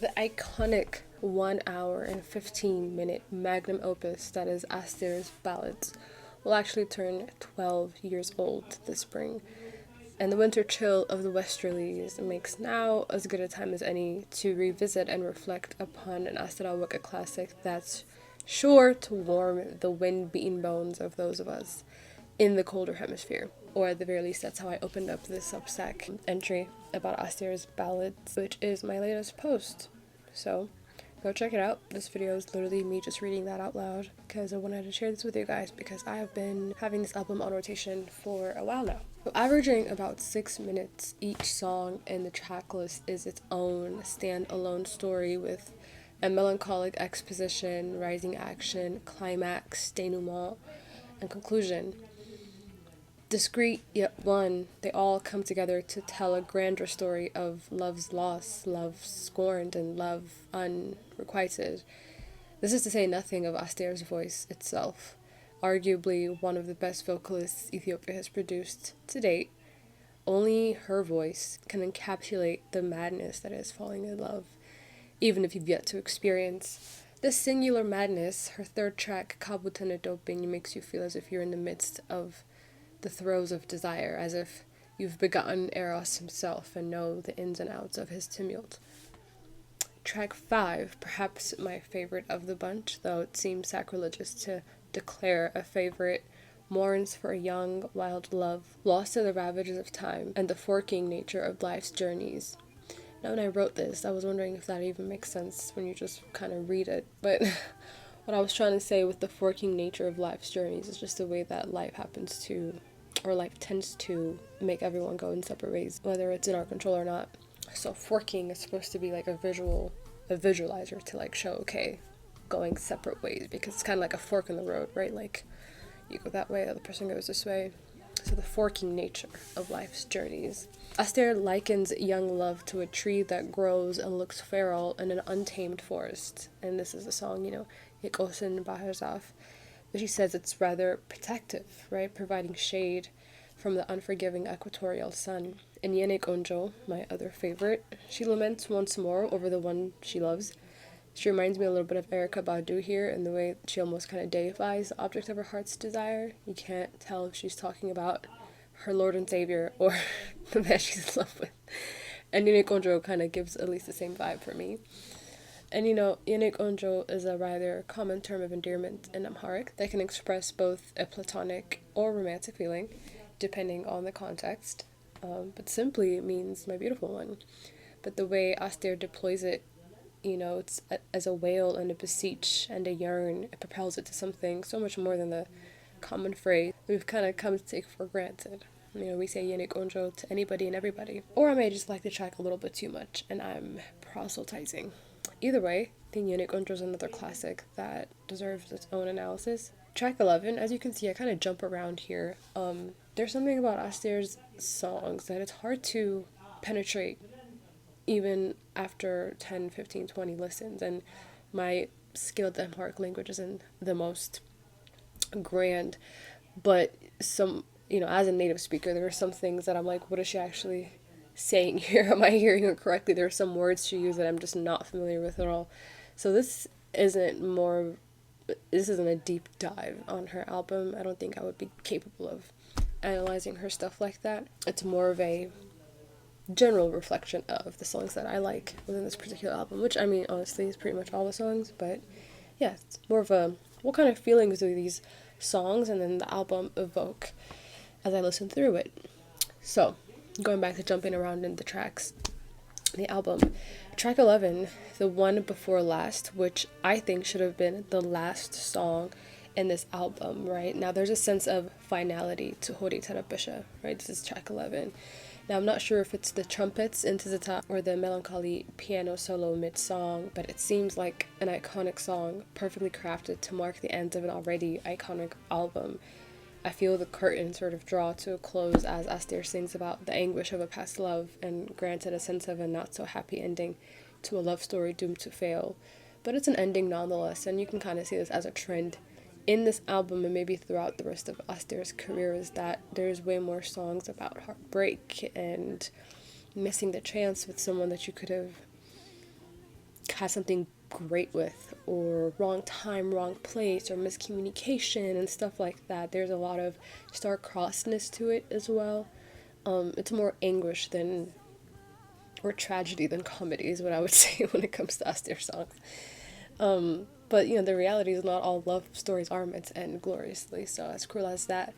the iconic 1 hour and 15-minute magnum opus that is Aster's Ballads will actually turn 12 years old this spring. And the winter chill of the westerlies makes now as good a time as any to revisit and reflect upon an Aster Aweke classic that's sure to warm the wind-beaten bones of those of us in the colder hemisphere. Or at the very least, that's how I opened up this Substack entry about Aster's Ballads, which is my latest post. So go check it out. This video is literally me just reading that out loud because I wanted to share this with you guys because I have been having this album on rotation for a while now. So averaging about 6 minutes each song, and the track list is its own standalone story with a melancholic exposition, rising action, climax, denouement, and conclusion. Discreet yet one, they all come together to tell a grander story of love's loss, love scorned, and love unrequited. This is to say nothing of Aster's voice itself, arguably one of the best vocalists Ethiopia has produced to date. Only her voice can encapsulate the madness that is falling in love, even if you've yet to experience this singular madness. Her third track, Kabutane Doping, makes you feel as if you're in the midst of the throes of desire, as if you've begotten Eros himself and know the ins and outs of his tumult. Track 5, perhaps my favorite of the bunch, though it seems sacrilegious to declare a favorite, mourns for a young, wild love, lost to the ravages of time and the forking nature of life's journeys. Now, when I wrote this, I was wondering if that even makes sense when you just kind of read it, but what I was trying to say with the forking nature of life's journeys is just the way that life happens to, or life tends to, make everyone go in separate ways, whether it's in our control or not. So forking is supposed to be like a visualizer to like show, okay, going separate ways, because it's kind of like a fork in the road, right? Like you go that way, the other person goes this way. So the forking nature of life's journeys. Aster likens young love to a tree that grows and looks feral in an untamed forest. And this is the song, Yekosin Baharzaf. But she says it's rather protective, right? Providing shade from the unforgiving equatorial sun. In Yenik Onjo, my other favorite, she laments once more over the one she loves. She reminds me a little bit of Erykah Badu here in the way she almost kind of deifies the object of her heart's desire. You can't tell if she's talking about her Lord and Savior or the man she's in love with. And Yenik Onjo kind of gives at least the same vibe for me. And Yenik Onjo is a rather common term of endearment in Amharic that can express both a platonic or romantic feeling, depending on the context. But simply it means my beautiful one. But the way Aster deploys it, it's as a wail and a beseech and a yearn, it propels it to something so much more than the common phrase we've kind of come to take for granted. We say Yenik Onjo to anybody and everybody. Or I may just like the track a little bit too much and I'm proselytizing. Either way, I think Yenik Onjo is another classic that deserves its own analysis. Track 11, as you can see, I kind of jump around here. There's something about Aster's songs that it's hard to penetrate even after 10, 15, 20 listens. And my skill at the Amharic language isn't the most grand, but as a native speaker, there are some things that I'm like, what is she actually saying here? Am I hearing her correctly? There are some words she used that I'm just not familiar with at all. So this isn't a deep dive on her album. I don't think I would be capable of analyzing her stuff like that. It's more of a general reflection of the songs that I like within this particular album, which honestly is pretty much all the songs, but yeah, it's more of a what kind of feelings do these songs and then the album evoke as I listen through it. So going back to jumping around in the tracks, the album, track 11, the one before last, which I think should have been the last song in this album, right? Now there's a sense of finality to Hori Terapesha, right? This is track 11. Now I'm not sure if it's the trumpets into the top or the melancholy piano solo mid-song, but it seems like an iconic song, perfectly crafted to mark the end of an already iconic album. I feel the curtain sort of draw to a close as Aster sings about the anguish of a past love and granted a sense of a not-so-happy ending to a love story doomed to fail. But it's an ending nonetheless, and you can kind of see this as a trend in this album and maybe throughout the rest of Aster's career, is that there's way more songs about heartbreak and missing the chance with someone that you could have has something great with, or wrong time, wrong place, or miscommunication and stuff like that. There's a lot of star-crossedness to it as well. It's more anguish than, or tragedy than comedy is what I would say when it comes to Aster songs. But you know, the reality is not all love stories are meant to end gloriously. So as cruel as that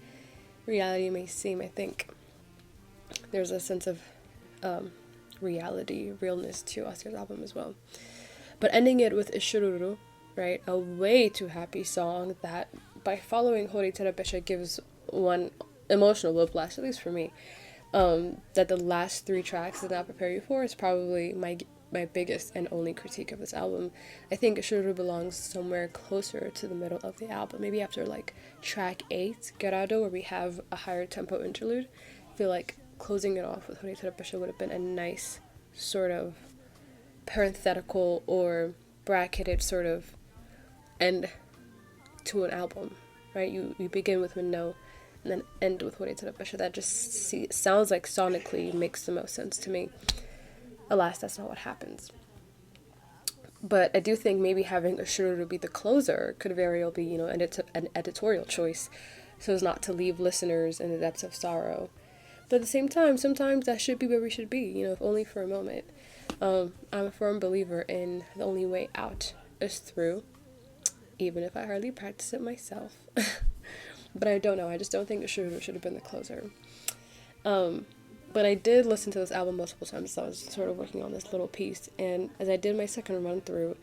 reality may seem, I think there's a sense of reality, realness to Aster's album as well. But ending it with Ishururu, right, a way too happy song that, by following Hori Terapesha, gives one emotional whiplash, at least for me. That the last 3 tracks did not prepare you for is probably my biggest and only critique of this album. I think Ishururu belongs somewhere closer to the middle of the album, maybe after like track 8, Gerardo, where we have a higher tempo interlude. I feel like closing it off with Hori Terapesha would have been a nice sort of parenthetical or bracketed sort of end to an album, right? You begin with Minnow and then end with Hori Terapesha. That just sounds like sonically makes the most sense to me. Alas, that's not what happens. But I do think maybe having Ashururu be the closer could very well be, you know, an editorial choice, so as not to leave listeners in the depths of sorrow. But at the same time, sometimes that should be where we should be, you know, if only for a moment. I'm a firm believer in the only way out is through, even if I hardly practice it myself. But I don't know, I just don't think Ashururu should have been the closer. But I did listen to this album multiple times as I was sort of working on this little piece, and as I did my second run through,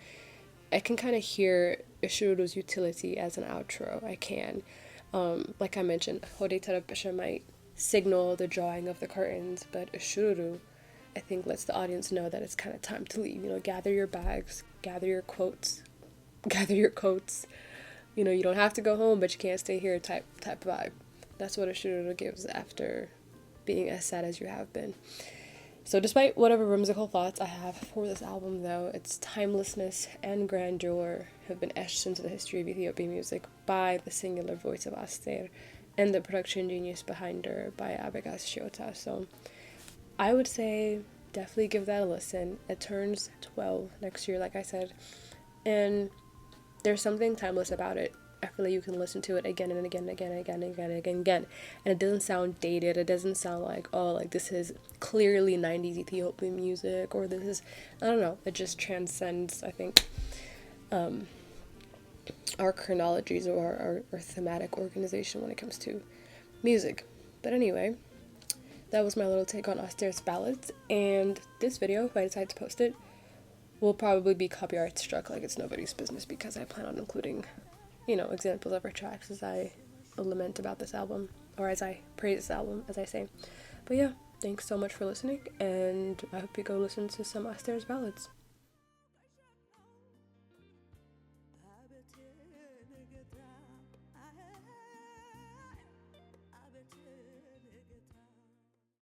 I can kind of hear Ishururu's utility as an outro. I can. Like I mentioned, Hori Terapesha might signal the drawing of the curtains, but Ishururu, I think, lets the audience know that it's kind of time to leave. You know, gather your bags, gather your quotes, gather your coats. You know, you don't have to go home, but you can't stay here type vibe. That's what Ishururu gives after being as sad as you have been. So despite whatever whimsical thoughts I have for this album, though, its timelessness and grandeur have been etched into the history of Ethiopian music by the singular voice of Aster and the production genius behind her by Abegas Shiota. So I would say definitely give that a listen. It turns 12 next year, like I said, and there's something timeless about it. I feel like you can listen to it again and again and again and again and again and again and again. And it doesn't sound dated. It doesn't sound like, oh, like this is clearly 90s Ethiopian music, or this is, I don't know. It just transcends, I think, our chronologies or our thematic organization when it comes to music. But anyway, that was my little take on Aster's Ballads. And this video, if I decide to post it, will probably be copyright struck like it's nobody's business, because I plan on including, you know, examples of her tracks as I lament about this album, or as I praise this album, as I say. But yeah, thanks so much for listening, and I hope you go listen to some Aster's Ballads.